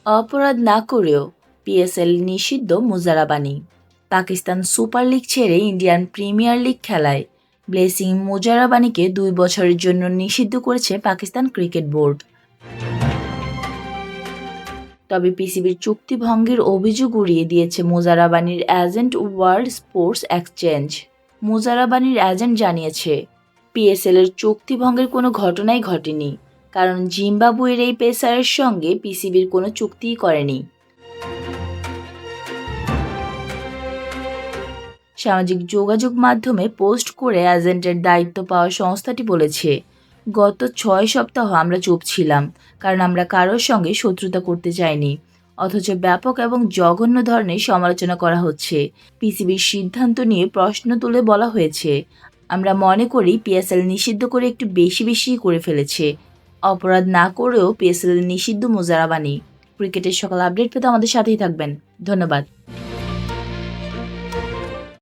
অপরাধ না করেও পিএসএল নিষিদ্ধ মুজারাবানি। পাকিস্তান সুপার লিগ ছেড়ে ইন্ডিয়ান প্রিমিয়ার লিগ খেলায় ব্লেসিং মুজারাবানিকে 2 বছরের জন্য নিষিদ্ধ করেছে পাকিস্তান ক্রিকেট বোর্ড। তবে পিসিবির চুক্তি ভঙ্গের অভিযোগ উড়িয়ে দিয়েছে মুজারাবানির এজেন্ট ওয়ার্ল্ড স্পোর্টস এক্সচেঞ্জ। মুজারাবানির এজেন্ট জানিয়েছে, পিএসএল-এর চুক্তি ভঙ্গের কোনো ঘটনাই ঘটেনি, কারণ জিম্বাবুয়ের এই পেসারের সঙ্গে পিসিবির কোনো চুক্তিই করেনি। সামাজিক যোগাযোগ মাধ্যমে পোস্ট করে এজেন্টের দায়িত্ব পাওয়া সংস্থাটি বলেছে, গত 6 সপ্তাহ আমরা চুপ ছিলাম, কারণ আমরা কারোর সঙ্গে শত্রুতা করতে চাইনি। অথচ ব্যাপক এবং জঘন্য ধরনের সমালোচনা করা হচ্ছে। পিসিবির সিদ্ধান্ত নিয়ে প্রশ্ন তুলে বলা হয়েছে, আমরা মনে করি পিএসএল নিষিদ্ধ করে একটু বেশি করে ফেলেছে। অপরাধ না করেও পিএসএল নিষিদ্ধ মুজারাবানি। ক্রিকেটের সকল আপডেট পেতে আমাদের সাথেই থাকবেন। ধন্যবাদ।